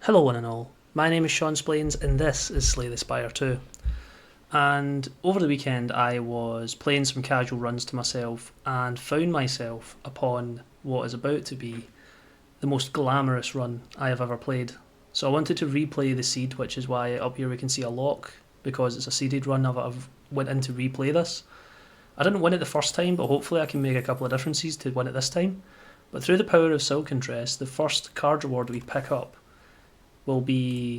Hello one and all, my name is Sean Splains and this is Slay the Spire 2. And over the weekend I was playing some casual runs to myself and found myself upon what is about to be the most glamorous run I have ever played. So I wanted to replay the seed, which is why up here we can see a lock, because it's a seeded run. I've went in to replay this. I didn't win it the first time, but hopefully I can make a couple of differences to win it this time. But through the power of Silken Dress, the first card reward we pick up will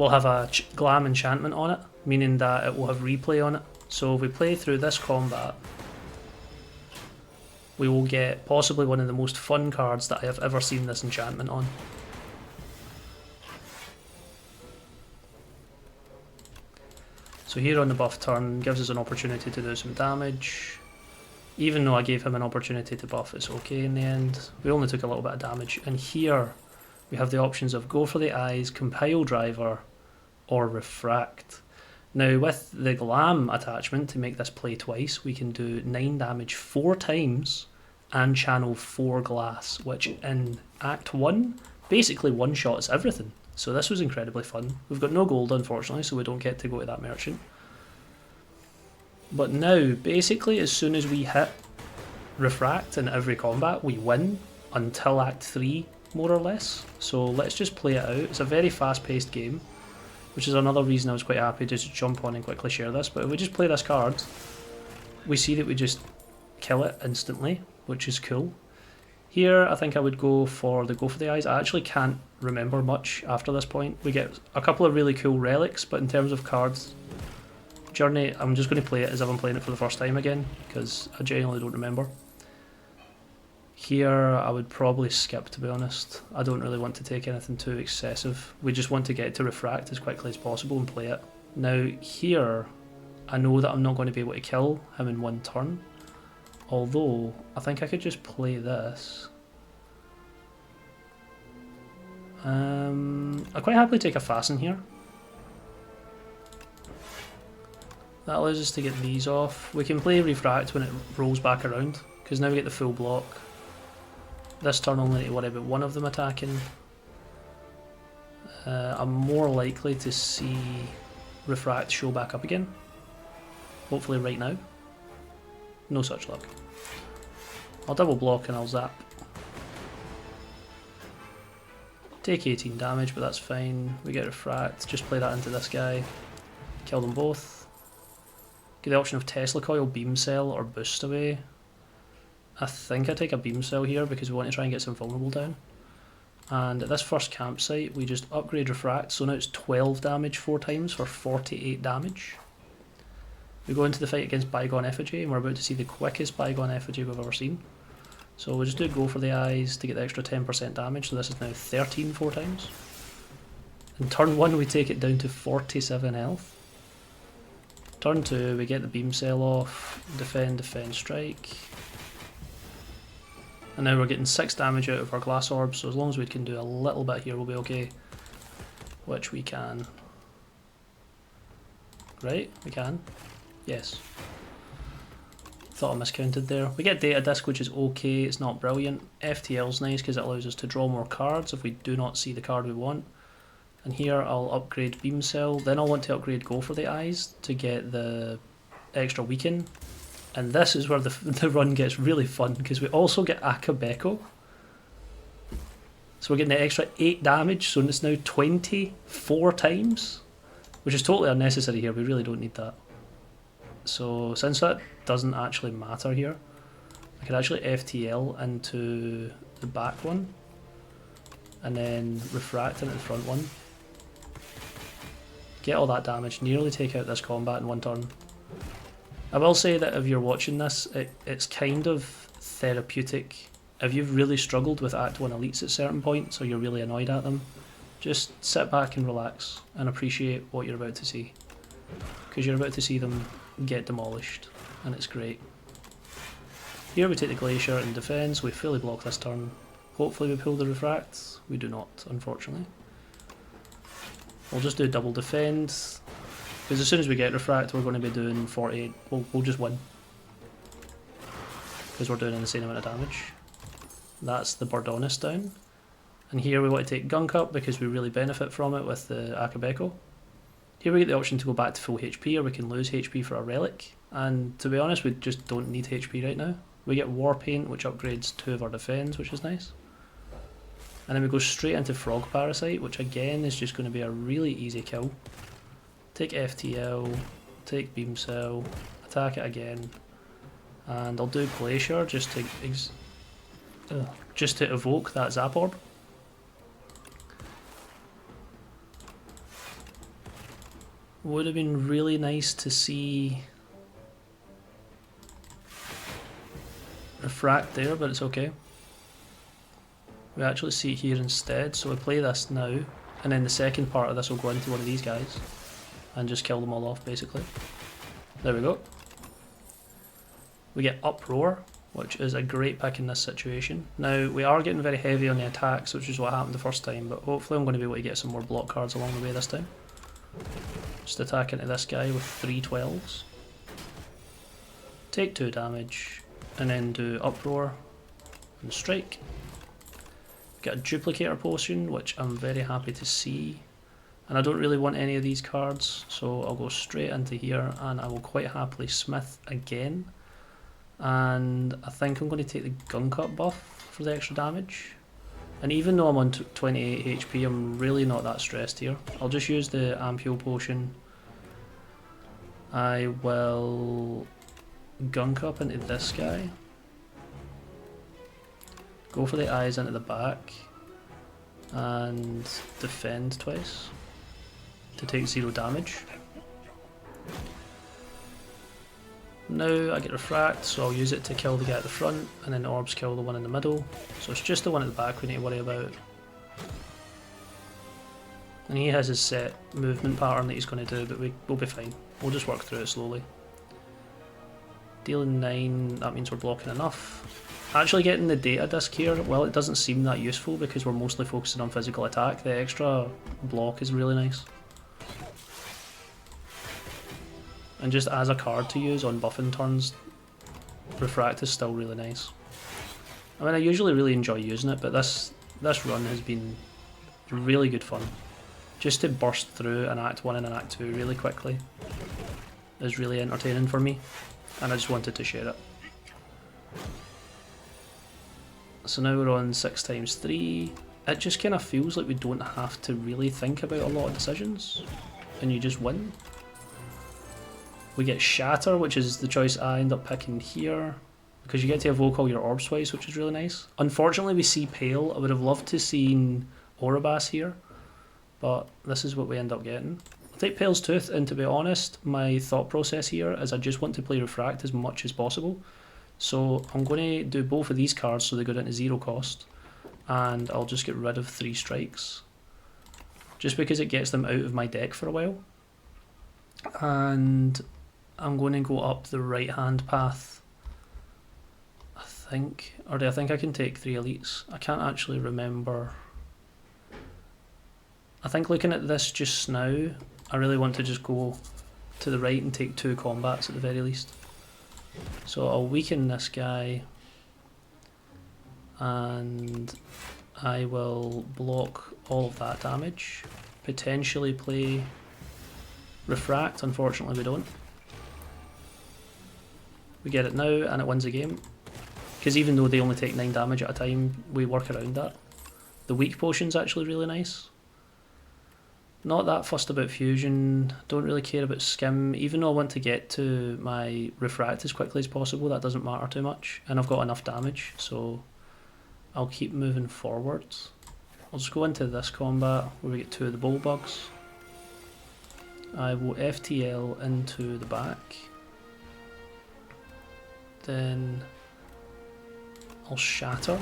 have a Glam enchantment on it, meaning that it will have replay on it. So if we play through this combat, we will get possibly one of the most fun cards that I have ever seen this enchantment on. So here on the buff turn gives us an opportunity to do some damage. Even though I gave him an opportunity to buff, it's okay in the end. We only took a little bit of damage. And here we have the options of Go for the Eyes, Compile Driver, or Refract. Now with the Glam attachment to make this play twice, we can do 9 damage 4 times and channel 4 glass, which in Act 1 basically one-shots everything. So this was incredibly fun. We've got no gold unfortunately, so we don't get to go to that merchant. But now, basically as soon as we hit Refract in every combat, we win until Act 3, more or less. So let's just play it out. It's a very fast-paced game, which is another reason I was quite happy to just jump on and quickly share this. But if we just play this card, we see that we just kill it instantly, which is cool. Here, I think I would go for the Eyes. I actually can't remember much after this point. We get a couple of really cool relics, but in terms of cards, Journey, I'm just going to play it as if I'm playing it for the first time again, because I genuinely don't remember. Here, I would probably skip, to be honest. I don't really want to take anything too excessive. We just want to get to Refract as quickly as possible and play it. Now, here, I know that I'm not going to be able to kill him in one turn. Although, I think I could just play this. I'd quite happily take a Fasten here. That allows us to get these off. We can play Refract when it rolls back around, because now we get the full block. This turn only need to worry about one of them attacking. I'm more likely to see Refract show back up again. Hopefully right now. No such luck. I'll double block and I'll zap. Take 18 damage, but that's fine. We get Refract, just play that into this guy. Kill them both. Get the option of Tesla Coil, Beam Cell, or Boost Away. I think I take a Beam Cell here because we want to try and get some vulnerable down. And at this first campsite, we just upgrade Refract, so now it's 12 damage 4 times for 48 damage. We go into the fight against Bygone Effigy, and we're about to see the quickest Bygone Effigy we've ever seen. So we'll just do Go for the Eyes to get the extra 10% damage, so this is now 13 4 times. In turn 1 we take it down to 47 health. Turn 2 we get the Beam Cell off, defend, strike. And now we're getting 6 damage out of our glass orb, so as long as we can do a little bit here we'll be okay. Which we can. Right? We can. Yes. Thought I miscounted there. We get Data Disc, which is okay, it's not brilliant. FTL's nice because it allows us to draw more cards if we do not see the card we want. And here I'll upgrade Beam Cell, then I'll want to upgrade Go for the Eyes to get the extra weaken. And this is where the run gets really fun, because we also get Akabeko. So we're getting the extra 8 damage, so it's now 24 times, which is totally unnecessary here, we really don't need that. So since that doesn't actually matter here, I could actually FTL into the back one, and then Refract into the front one. Get all that damage, nearly take out this combat in one turn. I will say that if you're watching this, it's kind of therapeutic. If you've really struggled with Act 1 elites at certain points, or you're really annoyed at them, just sit back and relax and appreciate what you're about to see. Because you're about to see them get demolished, and it's great. Here we take the Glacier and defense, we fully block this turn. Hopefully we pull the Refract, we do not, unfortunately. We'll just do double defend. Because as soon as we get Refract, we're going to be doing 48. We'll just win. Because we're doing an insane amount of damage. That's the Byrdonis down. And here we want to take Gunk Up because we really benefit from it with the Akabeko. Here we get the option to go back to full HP, or we can lose HP for a relic. And to be honest, we just don't need HP right now. We get War Paint, which upgrades 2 of our defense, which is nice. And then we go straight into Frog Parasite, which again is just going to be a really easy kill. Take FTL, take Beam Cell, attack it again, and I'll do Glacier just to evoke that Zap Orb. Would have been really nice to see Refract there, but it's okay. We actually see it here instead, so we play this now, and then the second part of this will go into one of these guys and just kill them all off basically. There we go. We get Uproar, which is a great pick in this situation. Now we are getting very heavy on the attacks, which is what happened the first time, but hopefully I'm going to be able to get some more block cards along the way this time. Just attack into this guy with 3 12s. Take 2 damage, and then do Uproar and strike. Get a Duplicator Potion, which I'm very happy to see. And I don't really want any of these cards, so I'll go straight into here and I will quite happily Smith again. And I think I'm going to take the Gunk Up buff for the extra damage. And even though I'm on 28 HP, I'm really not that stressed here. I'll just use the Ampule Potion. I will Gunk Up into this guy. Go for the eyes into the back. And defend twice to take 0 damage. Now I get Refract, so I'll use it to kill the guy at the front, and then the orbs kill the one in the middle. So it's just the one at the back we need to worry about. And he has his set movement pattern that he's going to do, but we'll be fine. We'll just work through it slowly. Dealing 9, that means we're blocking enough. Actually getting the data disc here, well, it doesn't seem that useful because we're mostly focusing on physical attack. The extra block is really nice. And just as a card to use on buffing turns, Refract is still really nice. I mean, I usually really enjoy using it, but this run has been really good fun. Just to burst through an Act 1 and an Act 2 really quickly is really entertaining for me, and I just wanted to share it. So now we're on 6x3. It just kind of feels like we don't have to really think about a lot of decisions, and you just win. We get Shatter, which is the choice I end up picking here, because you get to evoke all your orbs twice, which is really nice. Unfortunately we see Pale. I would have loved to seen Oribas here, but this is what we end up getting. I'll take Pale's Tooth, and to be honest, my thought process here is I just want to play Refract as much as possible. So I'm going to do both of these cards so they go down to 0 cost, and I'll just get rid of 3 strikes, just because it gets them out of my deck for a while. And I'm going to go up the right hand path, I think, or do I think I can take 3 elites? I can't actually remember. I think looking at this just now, I really want to just go to the right and take 2 combats at the very least. So I'll weaken this guy, and I will block all of that damage, potentially play Refract. Unfortunately we don't. We get it now and it wins the game, because even though they only take 9 damage at a time, we work around that. The weak potion's actually really nice. Not that fussed about fusion, don't really care about skim. Even though I want to get to my Refract as quickly as possible, that doesn't matter too much, and I've got enough damage, so I'll keep moving forwards. I'll just go into this combat where we get 2 of the Bullbugs. I will FTL into the back, then I'll Shatter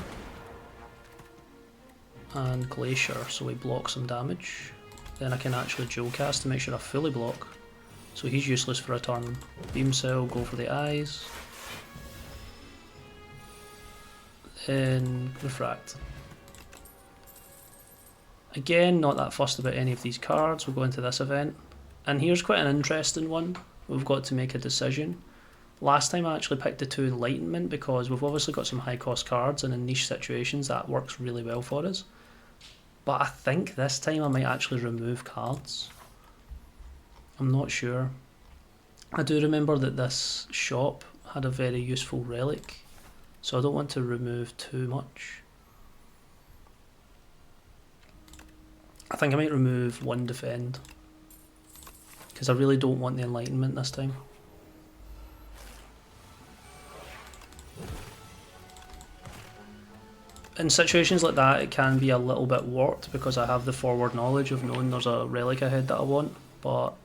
and Glacier so we block some damage. Then I can actually dual cast to make sure I fully block, so he's useless for a turn. Beam Cell, go for the eyes, then Refract. Again, not that fussed about any of these cards. We'll go into this event, and here's quite an interesting one. We've got to make a decision. Last time I actually picked the 2 Enlightenment because we've obviously got some high cost cards, and in niche situations that works really well for us. But I think this time I might actually remove cards. I'm not sure. I do remember that this shop had a very useful relic, so I don't want to remove too much. I think I might remove one defend, because I really don't want the enlightenment this time. In situations like that, it can be a little bit warped because I have the forward knowledge of knowing there's a relic ahead that I want, but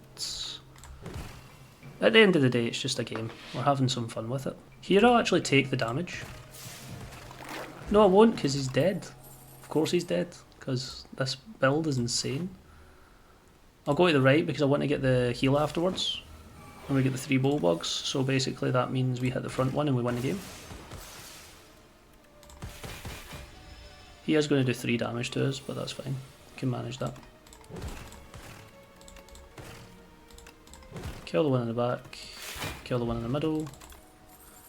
at the end of the day, it's just a game. We're having some fun with it. Here I'll actually take the damage. No, I won't, because he's dead. Of course he's dead, because this build is insane. I'll go to the right because I want to get the heal afterwards. And we get the 3 bullbugs, so basically that means we hit the front one and we win the game. He is going to do 3 damage to us, but that's fine. We can manage that. Kill the one in the back, kill the one in the middle.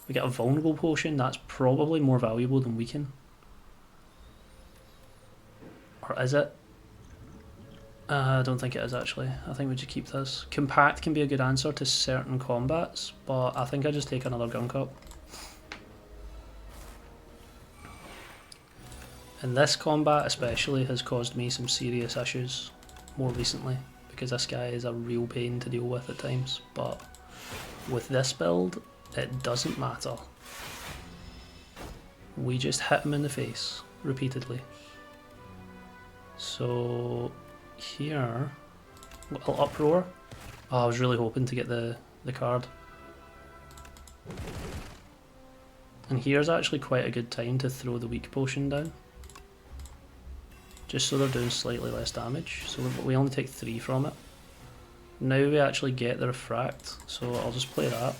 We get a vulnerable potion, that's probably more valuable than weaken. Or is it? I don't think it is actually. I think we just keep this. Compact can be a good answer to certain combats, but I think I just take another gun cup. And this combat especially has caused me some serious issues more recently, because this guy is a real pain to deal with at times, but with this build, it doesn't matter. We just hit him in the face repeatedly. So here, little uproar. Oh, I was really hoping to get the card. And here's actually quite a good time to throw the weak potion down, just so they're doing slightly less damage. So we only take 3 from it. Now we actually get the refract, so I'll just play that.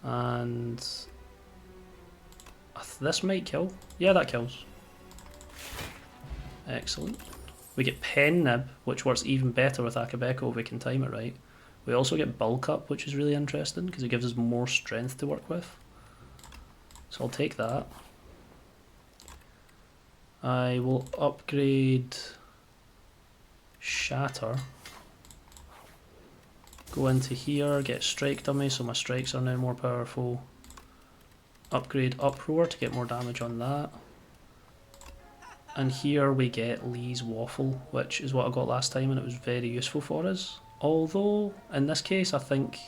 And this might kill. Yeah, that kills. Excellent. We get Pen Nib, which works even better with Akabeko if we can time it right. We also get Bulk Up, which is really interesting because it gives us more strength to work with. So I'll take that. I will upgrade Shatter. Go into here, get Strike Dummy, so my strikes are now more powerful. Upgrade Uproar to get more damage on that. And here we get Lee's Waffle, which is what I got last time and it was very useful for us. Although, in this case, I think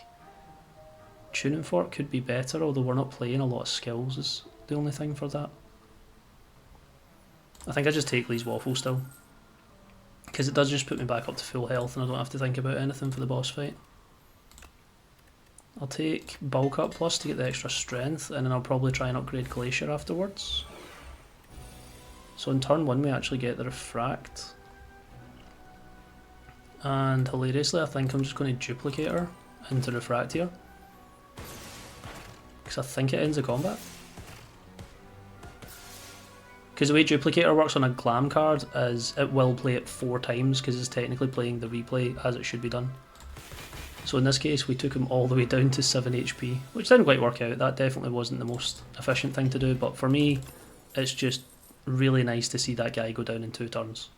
Tuning Fork could be better, although we're not playing a lot of skills is the only thing for that. I think I just take Lee's Waffle still, because it does just put me back up to full health and I don't have to think about anything for the boss fight. I'll take Bulk Up Plus to get the extra strength, and then I'll probably try and upgrade Glacier afterwards. So in turn 1 we actually get the Refract. And hilariously I think I'm just going to duplicate her into Refract here, because I think it ends the combat. Because the way Duplicator works on a Glam card is it will play it 4 times because it's technically playing the replay as it should be done. So in this case we took him all the way down to 7 HP, which didn't quite work out. That definitely wasn't the most efficient thing to do, but for me it's just really nice to see that guy go down in 2 turns.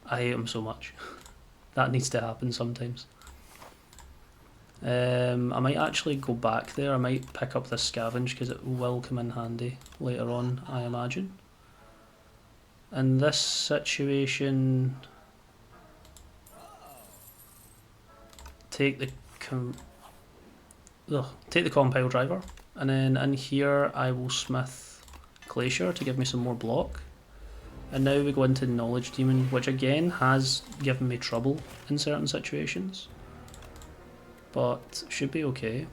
I hate him so much. That needs to happen sometimes. I might actually go back there. I might pick up this Scavenge because it will come in handy later on, I imagine. In this situation, take the Compile Driver, and then in here I will smith Glacier to give me some more block. And now we go into Knowledge Demon, which again has given me trouble in certain situations, but should be okay.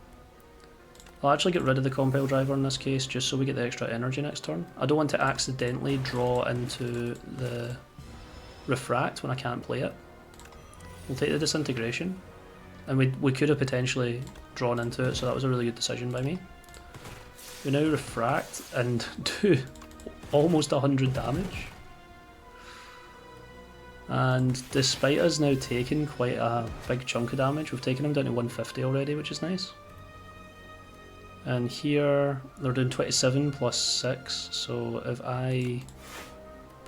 I'll actually get rid of the Compile Driver in this case, just so we get the extra energy next turn. I don't want to accidentally draw into the Refract when I can't play it. We'll take the Disintegration, and we could have potentially drawn into it, so that was a really good decision by me. We now Refract and do almost 100 damage. And despite us now taking quite a big chunk of damage, we've taken him down to 150 already, which is nice. And here they're doing 27 plus 6, so if I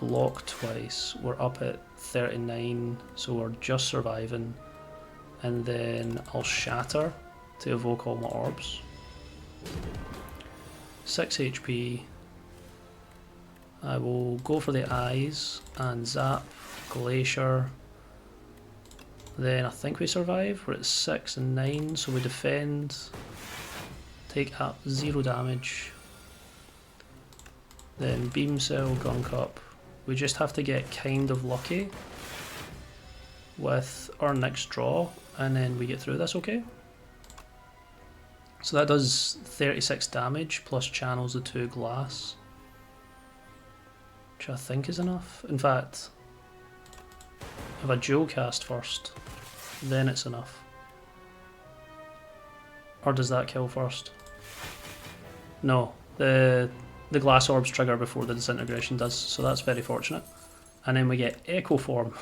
block twice. We're up at 39, so we're just surviving. And then I'll shatter to evoke all my orbs. 6 HP. I will go for the eyes and zap, glacier. Then I think we survive. We're at 6 and 9, so we defend. Take up 0 damage. Then beam cell, gunk up. We just have to get kind of lucky with our next draw, and then we get through this okay. So that does 36 damage plus channels the 2 glass, which I think is enough. In fact, if I dual cast first, then it's enough. Or does that kill first? No, the glass orbs trigger before the disintegration does, so that's very fortunate. And then we get Echo Form.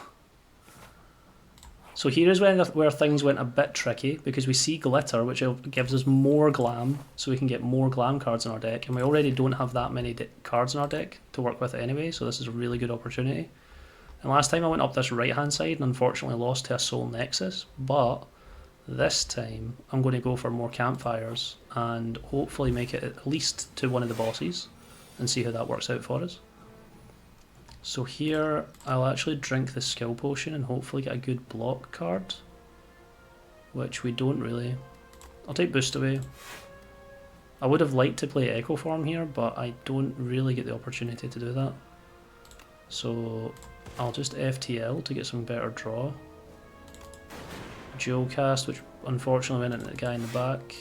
So here is where things went a bit tricky, because we see Glitter, which gives us more Glam, so we can get more Glam cards in our deck, and we already don't have that many cards in our deck to work with anyway, so this is a really good opportunity. And last time I went up this right hand side and unfortunately lost to a Soul Nexus, but this time I'm going to go for more campfires and hopefully make it at least to one of the bosses and see how that works out for us. So here I'll actually drink the skill potion and hopefully get a good block card, which we don't really. I'll take boost away. I would have liked to play Echo Form here, but I don't really get the opportunity to do that. So I'll just FTL to get some better draw. Dual cast, which unfortunately went into the guy in the back.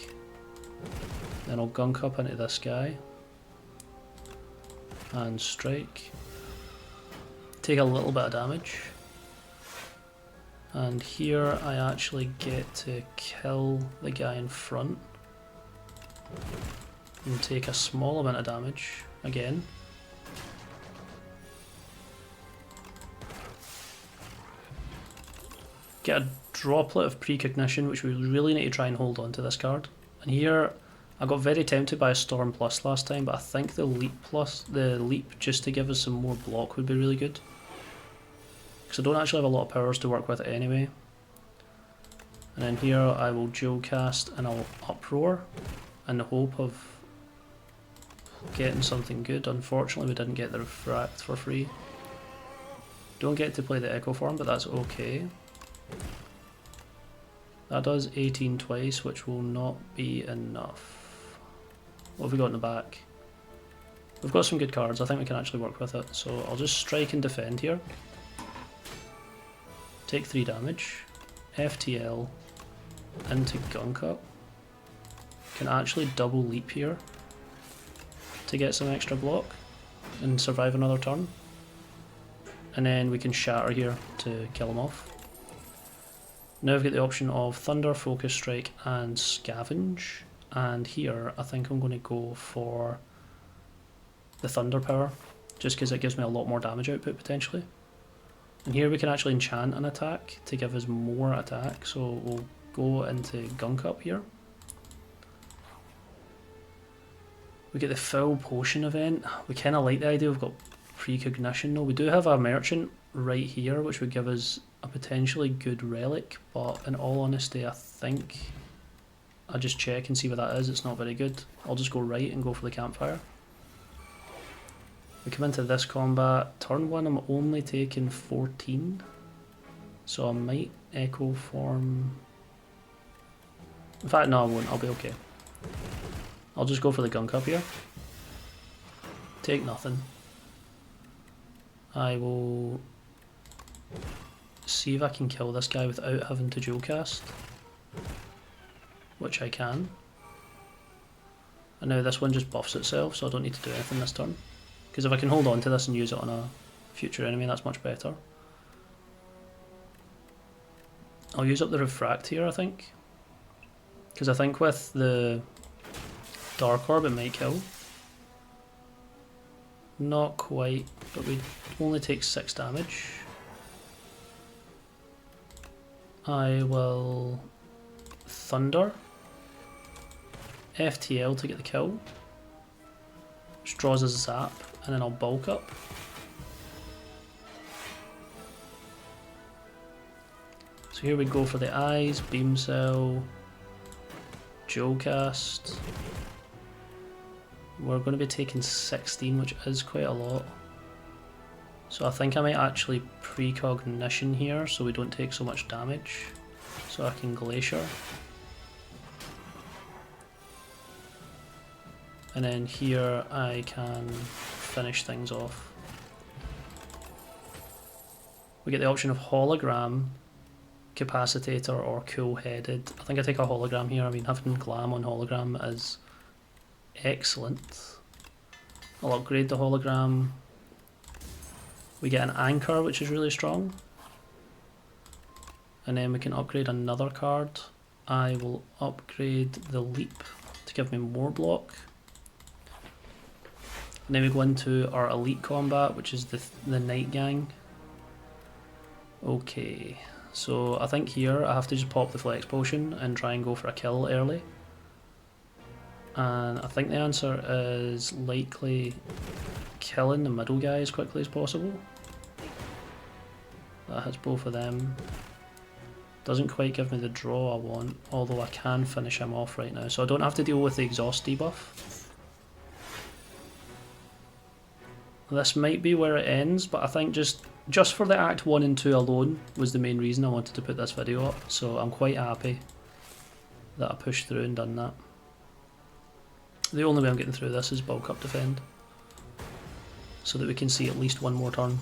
Then I'll gunk up into this guy and strike. Take a little bit of damage. And here I actually get to kill the guy in front and take a small amount of damage again. Get a droplet of precognition, which we really need to try and hold on to this card. And here I got very tempted by a Storm Plus last time, but I think the leap just to give us some more block would be really good. Because I don't actually have a lot of powers to work with anyway. And then here I will dual cast and I'll uproar in the hope of getting something good. Unfortunately we didn't get the refract for free. Don't get to play the Echo Form, but that's okay. That does 18 twice, which will not be enough. What have we got in the back? We've got some good cards, I think we can actually work with it. So I'll just strike and defend here. Take 3 damage. FTL into gunk up. Can actually double leap here to get some extra block and survive another turn. And then we can shatter here to kill him off. Now we've got the option of Thunder, Focus Strike and Scavenge, and here I think I'm going to go for the Thunder power, just because it gives me a lot more damage output potentially. And here we can actually enchant an attack to give us more attack, so we'll go into Gunk Up here. We get the full potion event. We kind of like the idea we've got precognition though. We do have a merchant right here which would give us a potentially good relic, but in all honesty I think I'll just check and see what that is. It's not very good. I'll just go right and go for the campfire. We come into this combat. Turn 1 I'm only taking 14, so I might Echo Form. In fact no I won't, I'll be okay. I'll just go for the gunk up here. Take nothing. I will see if I can kill this guy without having to dual cast, which I can. And now this one just buffs itself, so I don't need to do anything this turn. Because if I can hold on to this and use it on a future enemy, that's much better. I'll use up the Refract here, I think. Because I think with the Dark Orb it might kill. Not quite, but we only take 6 damage. I will Thunder, FTL to get the kill, which draws a zap, and then I'll bulk up. So here we go for the eyes, beam cell, Geocast. We're going to be taking 16, which is quite a lot. So I think I might actually precognition here so we don't take so much damage. So I can Glacier. And then here I can finish things off. We get the option of Hologram, Capacitator or Cool-Headed. I think I take a Hologram here. I mean, having Glam on Hologram is excellent. I'll upgrade the Hologram. We get an Anchor, which is really strong. And then we can upgrade another card. I will upgrade the Leap to give me more block. And then we go into our elite combat, which is the Night Gang. Okay, so I think here I have to just pop the Flex Potion and try and go for a kill early. And I think the answer is likely killing the middle guy as quickly as possible. That hits both of them. Doesn't quite give me the draw I want, although I can finish him off right now, so I don't have to deal with the exhaust debuff. This might be where it ends, but I think just for the Act 1 and 2 alone was the main reason I wanted to put this video up, so I'm quite happy that I pushed through and done that. The only way I'm getting through this is bulk up defend, so that we can see at least one more turn.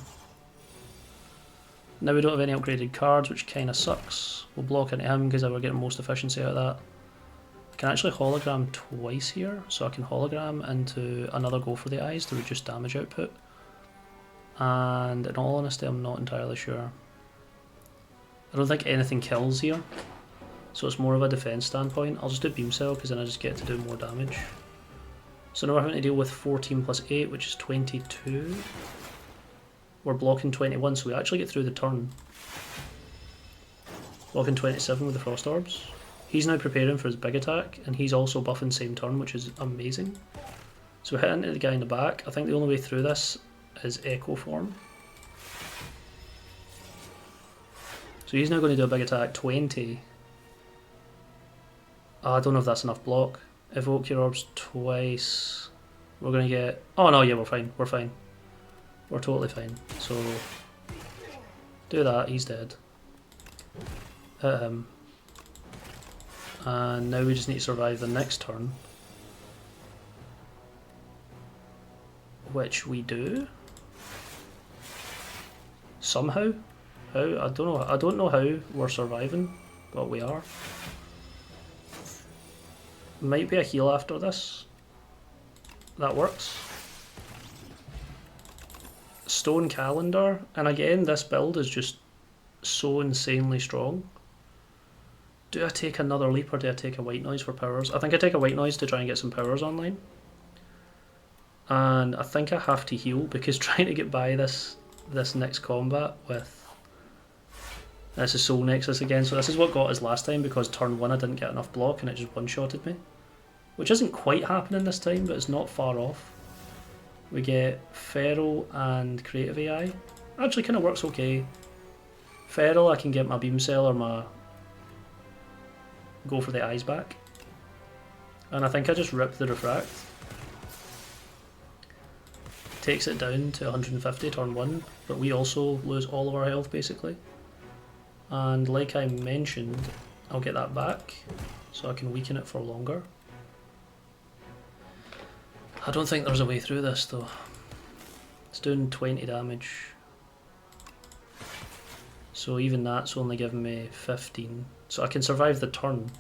Now we don't have any upgraded cards, which kinda sucks. We'll block into him because we're getting most efficiency out of that. I can actually hologram twice here, so I can hologram into another go for the eyes to reduce damage output. And in all honesty, I'm not entirely sure. I don't think anything kills here, so it's more of a defense standpoint. I'll just do Beam Cell because then I just get to do more damage. So now we're having to deal with 14 plus 8, which is 22. We're blocking 21, so we actually get through the turn. Blocking 27 with the Frost Orbs. He's now preparing for his big attack, and he's also buffing same turn, which is amazing. So we hit into the guy in the back. I think the only way through this is Echo Form. So he's now going to do a big attack, 20. I don't know if that's enough block. Evoke your orbs twice. We're going to get... Oh no, yeah, we're fine, we're fine. We're totally fine. So, do that, he's dead. Hit him. And now we just need to survive the next turn. Which we do. Somehow. How? I don't know how we're surviving, but we are. Might be a heal after this. That works. Stone Calendar, and again this build is just so insanely strong. Do I take another leap or do I take a white noise for powers? I think I take a white noise to try and get some powers online. And I think I have to heal because trying to get by this next combat with... This is Soul Nexus again, so this is what got us last time because turn 1 I didn't get enough block and it just one-shotted me. Which isn't quite happening this time, but it's not far off. We get Feral and Creative AI. Actually kind of works okay. Feral, I can get my Beam Cell or my... go for the eyes back. And I think I just rip the Refract. Takes it down to 150 turn 1, but we also lose all of our health basically. And like I mentioned, I'll get that back, so I can weaken it for longer. I don't think there's a way through this though. It's doing 20 damage. So even that's only giving me 15. So I can survive the turn.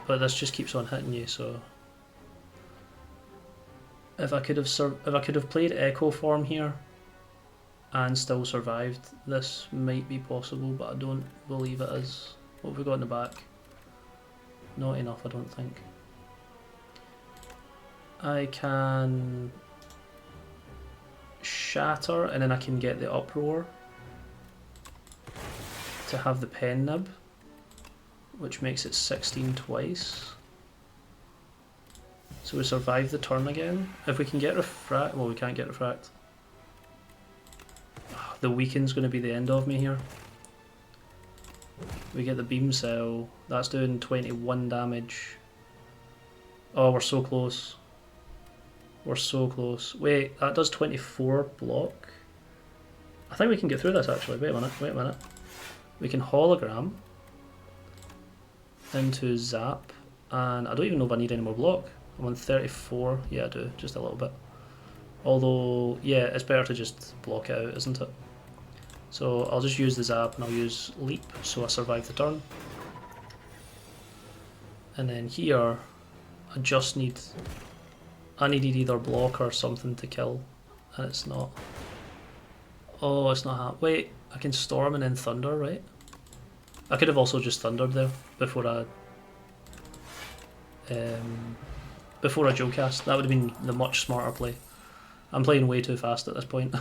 But this just keeps on hitting you, so... If I could have played Echo Form here and still survived, this might be possible, but I don't believe it is. What have we got in the back? Not enough, I don't think. I can Shatter and then I can get the Uproar to have the Pen Nib, which makes it 16 twice. So we survive the turn again. If we can get Refract, well we can't get Refract. Oh, the weaken's going to be the end of me here. We get the beam cell. That's doing 21 damage. Oh, we're so close. We're so close. Wait, that does 24 block. I think we can get through this actually. Wait a minute, wait a minute. We can hologram into zap, and I don't even know if I need any more block. I'm on 34. Yeah, I do, just a little bit. Although, yeah, it's better to just block it out, isn't it? So I'll just use the zap and I'll use leap so I survive the turn. And then here, I just need... I needed either block or something to kill, and it's not. Oh, it's not. Wait, I can storm and then thunder, right? I could have also just thundered there before I Joe cast. That would have been the much smarter play. I'm playing way too fast at this point.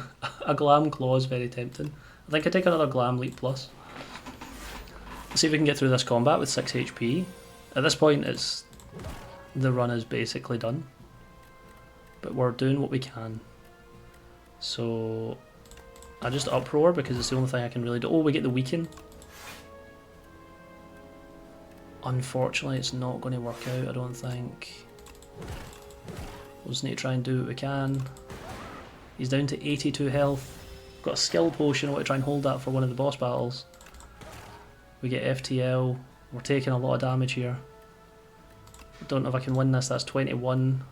A Glam Claw is very tempting. I think I take another Glam Leap Plus. Let's see if we can get through this combat with 6 HP. At this point, the run is basically done. But we're doing what we can. So I just uproar because it's the only thing I can really do. Oh, we get the weaken. Unfortunately, it's not going to work out, I don't think. We'll just need to try and do what we can. He's down to 82 health. Got a skill potion, I want to try and hold that for one of the boss battles. We get FTL. We're taking a lot of damage here. Don't know if I can win this, that's 21.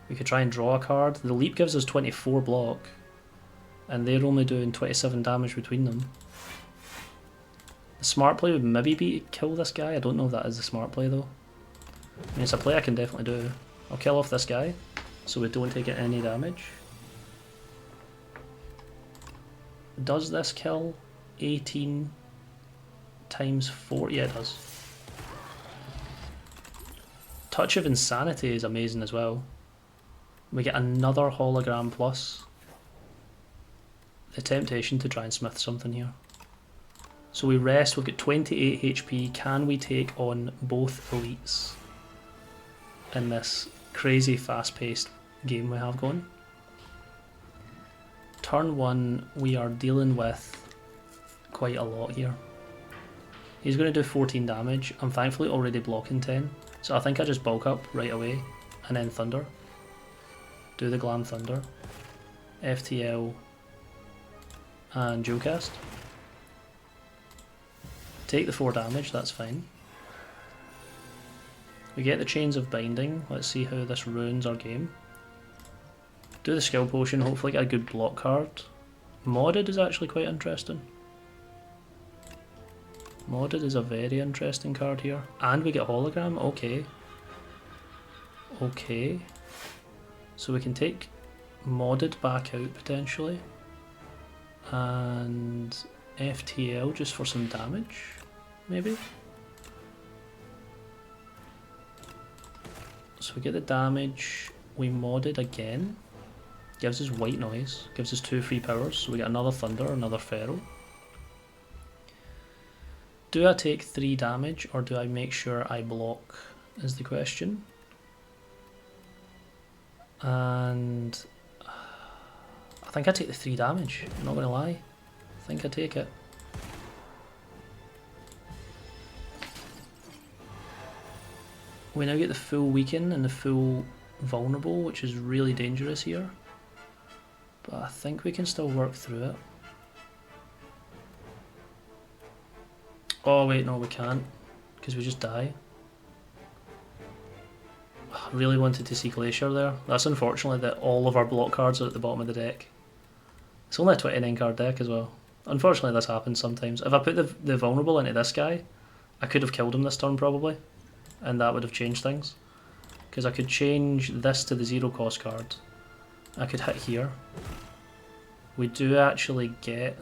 We could try and draw a card. The leap gives us 24 block, and they're only doing 27 damage between them. The smart play would maybe be to kill this guy. I don't know if that is the smart play though. I mean, it's a play I can definitely do. I'll kill off this guy so we don't take any damage. Does this kill 18 times 4? Yeah, it does. Touch of Insanity is amazing as well. We get another hologram plus. The temptation to try and smith something here. So we rest, we've got 28 HP. Can we take on both elites in this crazy fast-paced game we have going? Turn 1, we are dealing with quite a lot here. He's going to do 14 damage. I'm thankfully already blocking 10, so I think I just bulk up right away and then thunder. Do the Glam Thunder, FTL, and Joe cast. Take the 4 damage, that's fine. We get the Chains of Binding. Let's see how this ruins our game. Do the skill potion, hopefully get a good block card. Modded is actually quite interesting. Modded is a very interesting card here. And we get hologram, okay. Okay. So we can take modded back out potentially. And FTL just for some damage, maybe? So we get the damage, we modded again. Gives us white noise, gives us 2 free powers, so we get another thunder, another feral. Do I take 3 damage or do I make sure I block is the question. And I think I take the 3 damage, I'm not going to lie. I think I take it. We now get the full weaken and the full vulnerable, which is really dangerous here. But I think we can still work through it. Oh wait, no we can't, because we just die. I really wanted to see Glacier there. That's unfortunately that all of our block cards are at the bottom of the deck. It's only a 29 card deck as well. Unfortunately this happens sometimes. If I put the vulnerable into this guy, I could have killed him this turn probably, and that would have changed things. Because I could change this to the 0 cost card. I could hit here. We do actually get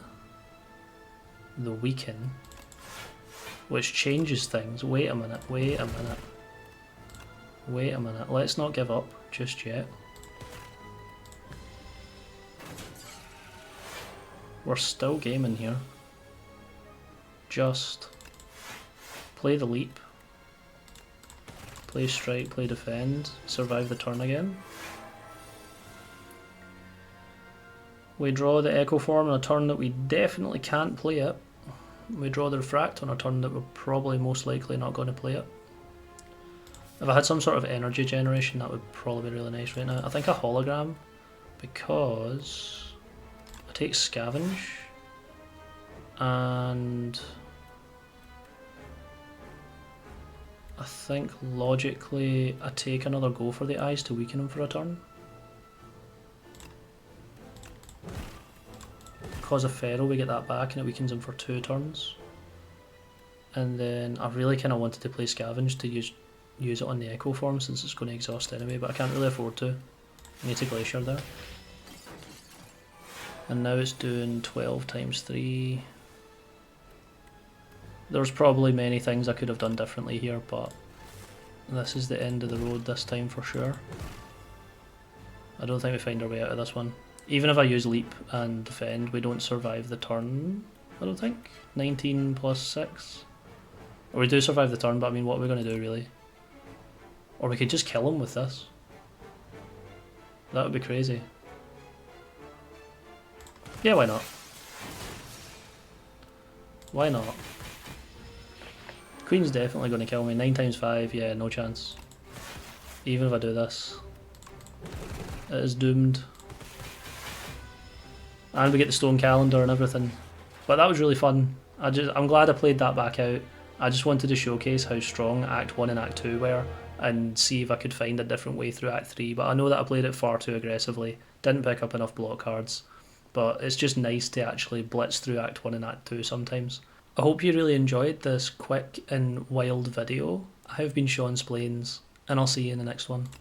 the weaken, which changes things. Wait a minute, wait a minute. Wait a minute, let's not give up just yet. We're still gaming here. Just play the leap. Play strike, play defend, survive the turn again. We draw the Echo Form on a turn that we definitely can't play it. We draw the Refract on a turn that we're probably most likely not going to play it. If I had some sort of energy generation, that would probably be really nice right now. I think a Hologram, because I take Scavenge, and I think logically I take another go for the eyes to weaken him for a turn. Because of Feral, we get that back and it weakens him for 2 turns. And then I really kind of wanted to play Scavenge to use it on the Echo Form since it's going to exhaust anyway, but I can't really afford to. I need to Glacier there. And now it's doing 12 times 3. There's probably many things I could have done differently here, but this is the end of the road this time for sure. I don't think we find our way out of this one. Even if I use Leap and Defend, we don't survive the turn, I don't think. 19 plus 6. Or we do survive the turn, but I mean, what are we going to do really? Or we could just kill him with this. That would be crazy. Yeah, why not? Why not? Queen's definitely going to kill me. 9 times 5, yeah, no chance. Even if I do this. It is doomed. And we get the Stone Calendar and everything. But that was really fun. I'm glad I played that back out. I just wanted to showcase how strong Act 1 and Act 2 were and see if I could find a different way through Act 3. But I know that I played it far too aggressively. Didn't pick up enough block cards. But it's just nice to actually blitz through Act 1 and Act 2 sometimes. I hope you really enjoyed this quick and wild video. I have been Sean Splains, and I'll see you in the next one.